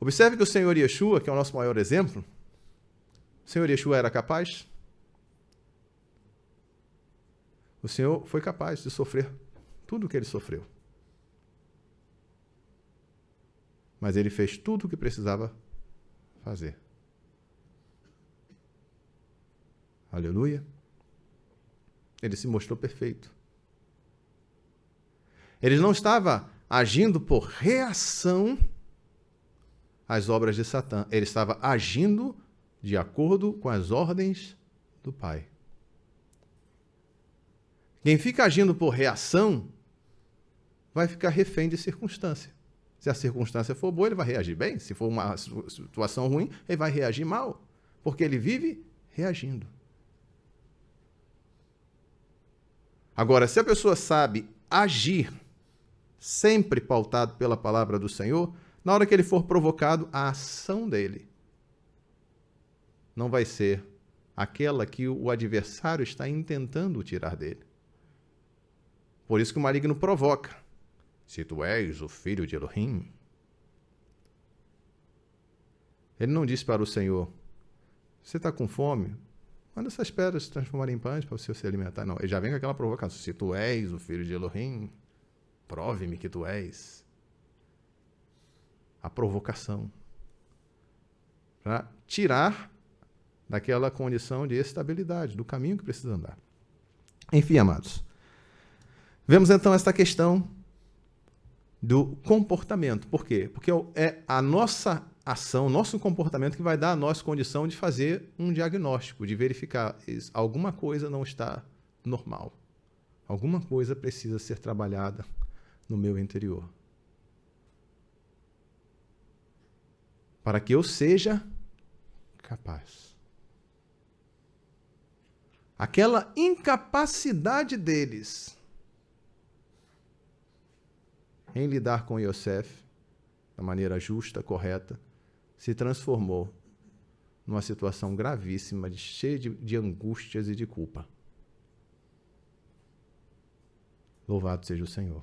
Observe que o Senhor Yeshua, que é o nosso maior exemplo, o Senhor Yeshua era capaz? O Senhor foi capaz de sofrer tudo o que ele sofreu. Mas ele fez tudo o que precisava fazer. Aleluia. Ele se mostrou perfeito. Ele não estava agindo por reação às obras de Satã. Ele estava agindo de acordo com as ordens do Pai. Quem fica agindo por reação vai ficar refém de circunstância. Se a circunstância for boa, ele vai reagir bem. Se for uma situação ruim, ele vai reagir mal. Porque ele vive reagindo. Agora, se a pessoa sabe agir sempre pautado pela palavra do Senhor, na hora que ele for provocado, a ação dele não vai ser aquela que o adversário está intentando tirar dele. Por isso que o maligno provoca. Se tu és o filho de Elohim. Ele não disse para o Senhor, você está com fome? Manda essas pedras se transformarem em pães para você se alimentar. Não, ele já vem com aquela provocação. Se tu és o filho de Elohim, prove-me que tu és. A provocação. Para tirar daquela condição de estabilidade, do caminho que precisa andar. Enfim, amados. Vemos então esta questão do comportamento. Por quê? Porque é a nossa ação, nosso comportamento que vai dar a nós condição de fazer um diagnóstico, de verificar se alguma coisa não está normal. Alguma coisa precisa ser trabalhada no meu interior. Para que eu seja capaz. aquela incapacidade deles em lidar com Yosef da maneira justa, correta, se transformou numa situação gravíssima, cheia de angústias e de culpa. Louvado seja o Senhor.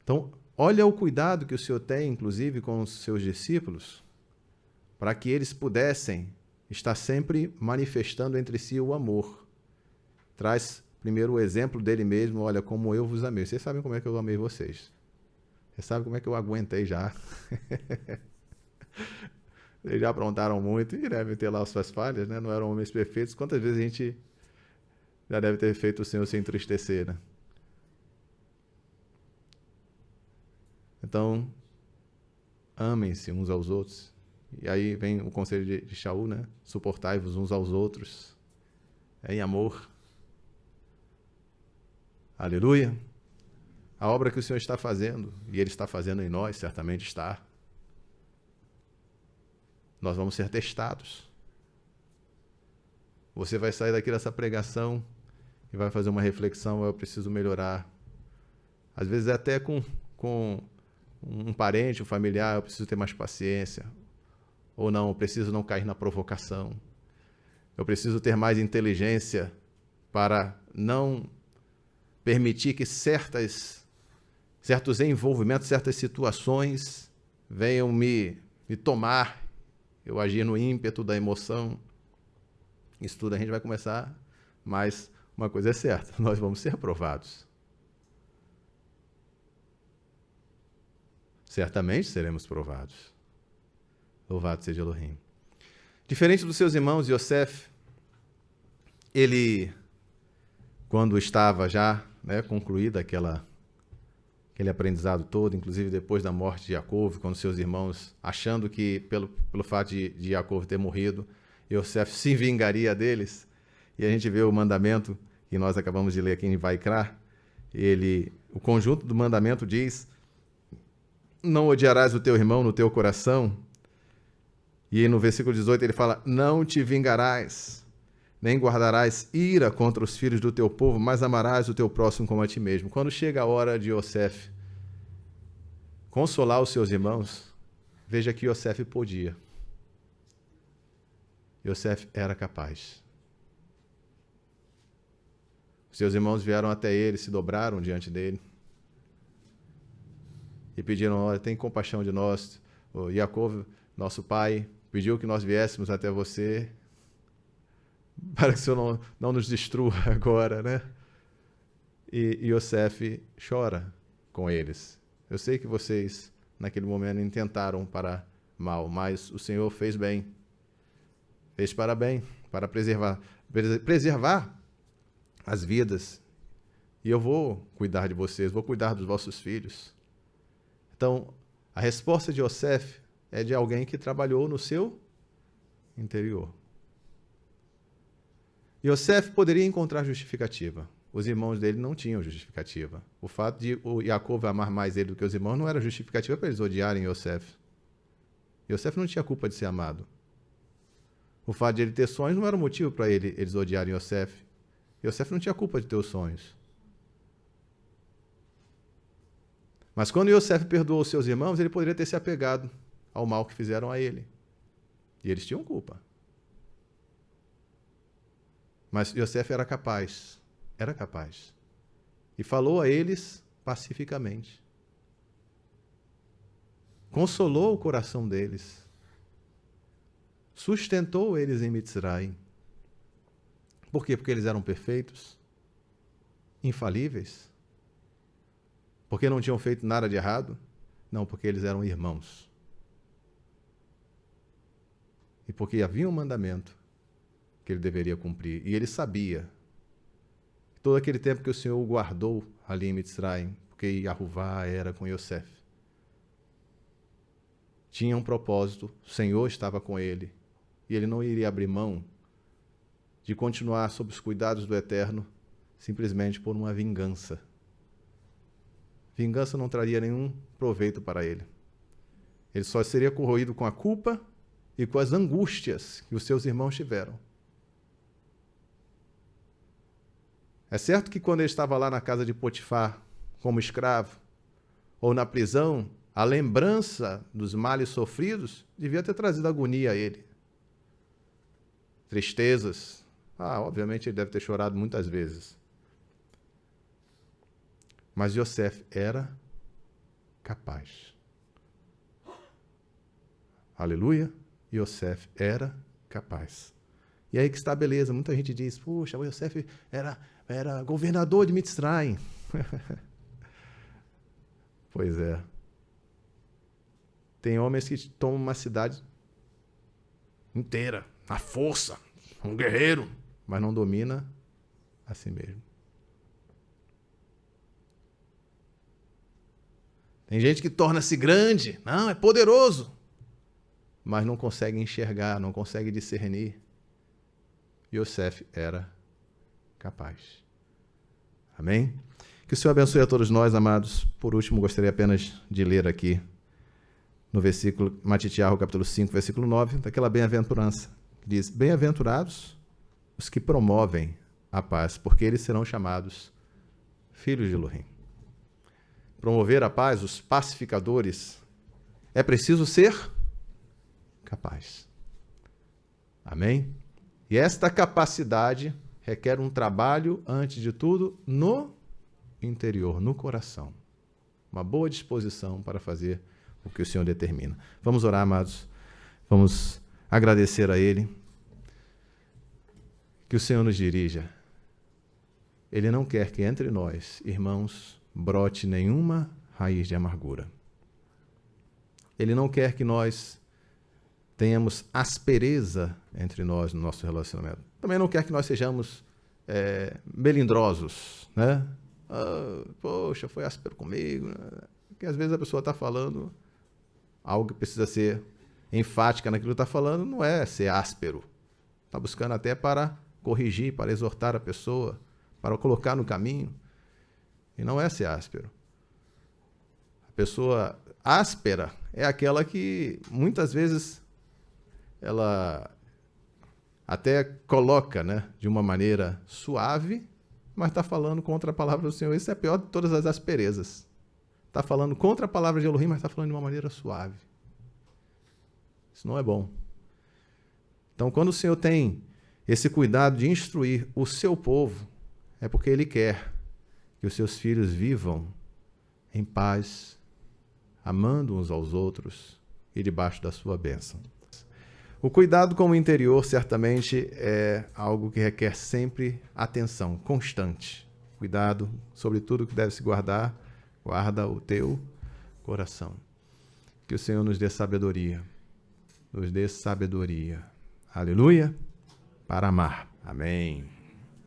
Então, olha o cuidado que o Senhor tem, inclusive, com os seus discípulos, para que eles pudessem estar sempre manifestando entre si o amor. Traz primeiro o exemplo dele mesmo, olha, como eu vos amei. Vocês sabem como é que eu amei vocês. Vocês sabem como é que eu aguentei já. Eles já aprontaram muito e devem ter lá as suas falhas, né? Não eram homens perfeitos. Quantas vezes a gente já deve ter feito o Senhor se entristecer, né? Então, amem-se uns aos outros. E aí vem o conselho de Shaul, né? Suportai-vos uns aos outros em amor. Aleluia. A obra que o Senhor está fazendo, e Ele está fazendo em nós, certamente está. Nós vamos ser testados. Você vai sair daqui dessa pregação e vai fazer uma reflexão, eu preciso melhorar. Às vezes é até com um parente, um familiar, eu preciso ter mais paciência. Ou não, eu preciso não cair na provocação. Eu preciso ter mais inteligência para não permitir que certos envolvimentos, certas situações venham me tomar, eu agir no ímpeto da emoção. Isso tudo a gente vai começar, mas uma coisa é certa, nós vamos ser aprovados. Certamente seremos provados. Louvado seja Elohim. Diferente dos seus irmãos, Yosef, ele, quando estava já concluído aquele aprendizado todo, inclusive depois da morte de Jacó, quando seus irmãos, achando que pelo fato de Jacó ter morrido, Yosef se vingaria deles, e a gente vê o mandamento que nós acabamos de ler aqui em Vaikra, o conjunto do mandamento diz: não odiarás o teu irmão no teu coração. E no versículo 18 ele fala: não te vingarás, nem guardarás ira contra os filhos do teu povo, mas amarás o teu próximo como a ti mesmo. Quando chega a hora de Yosef consolar os seus irmãos, veja que Yosef podia. Yosef era capaz. Os seus irmãos vieram até ele, se dobraram diante dele e pediram: olha, tem compaixão de nós. O Jacó, nosso pai, pediu que nós viéssemos até você para que o Senhor não nos destrua agora, né? E Yosef chora com eles. Eu sei que vocês, naquele momento, intentaram para mal, mas o Senhor fez bem. Fez para bem, para preservar as vidas. E eu vou cuidar de vocês, vou cuidar dos vossos filhos. Então, a resposta de Yosef é de alguém que trabalhou no seu interior. Yosef poderia encontrar justificativa. Os irmãos dele não tinham justificativa. O fato de o Jacó amar mais ele do que os irmãos não era justificativa para eles odiarem Yosef. Yosef não tinha culpa de ser amado. O fato de ele ter sonhos não era motivo para eles odiarem Yosef. Yosef não tinha culpa de ter os sonhos. Mas quando Yosef perdoou os seus irmãos, ele poderia ter se apegado ao mal que fizeram a ele. E eles tinham culpa. Mas Yosef era capaz. E falou a eles pacificamente. Consolou o coração deles. Sustentou eles em Mitzrayim. Por quê? Porque eles eram perfeitos? Infalíveis? Porque não tinham feito nada de errado? Não, porque eles eram irmãos. E porque havia um mandamento que ele deveria cumprir. E ele sabia. Todo aquele tempo que o Senhor o guardou ali em Mitzrayim, porque Yahuvá era com Yosef. Tinha um propósito, o Senhor estava com ele. E ele não iria abrir mão de continuar sob os cuidados do Eterno, simplesmente por uma vingança. Vingança não traria nenhum proveito para ele. Ele só seria corroído com a culpa e com as angústias que os seus irmãos tiveram. É certo que quando ele estava lá na casa de Potifar, como escravo, ou na prisão, a lembrança dos males sofridos devia ter trazido agonia a ele. Tristezas. Obviamente ele deve ter chorado muitas vezes. Mas Yosef era capaz. Aleluia. Yosef era capaz. E aí que está a beleza. Muita gente diz, puxa, o Yosef era governador de Mitzrayim. Pois é. Tem homens que tomam uma cidade inteira, à força, um guerreiro, mas não domina a si mesmo. Tem gente que torna-se grande, não, é poderoso, mas não consegue enxergar, não consegue discernir. Yosef era capaz. Amém? Que o Senhor abençoe a todos nós, amados. Por último, gostaria apenas de ler aqui no versículo, Matitiahu, capítulo 5, versículo 9, daquela bem-aventurança, que diz, bem-aventurados os que promovem a paz, porque eles serão chamados filhos de Elohim. Promover a paz, os pacificadores, é preciso ser capaz. Amém? E esta capacidade requer um trabalho, antes de tudo, no interior, no coração. Uma boa disposição para fazer o que o Senhor determina. Vamos orar, amados. Vamos agradecer a Ele. Que o Senhor nos dirija. Ele não quer que entre nós, irmãos, brote nenhuma raiz de amargura. Ele não quer que nós tenhamos aspereza entre nós no nosso relacionamento. Também não quer que nós sejamos melindrosos, né? Poxa, foi áspero comigo. Porque às vezes a pessoa está falando algo que precisa ser enfática naquilo que está falando, não é ser áspero. Está buscando até para corrigir, para exortar a pessoa, para colocar no caminho. E não é ser áspero. A pessoa áspera é aquela que muitas vezes ela até coloca, né, de uma maneira suave, mas está falando contra a palavra do Senhor. Isso é a pior de todas as asperezas. Está falando contra a palavra de Elohim, mas está falando de uma maneira suave. Isso não é bom. Então, quando o Senhor tem esse cuidado de instruir o seu povo, é porque Ele quer que os seus filhos vivam em paz, amando uns aos outros e debaixo da sua bênção. O cuidado com o interior, certamente, é algo que requer sempre atenção, constante. Cuidado sobre tudo que deve se guardar, guarda o teu coração. Que o Senhor nos dê sabedoria. Nos dê sabedoria. Aleluia. Para amar. Amém.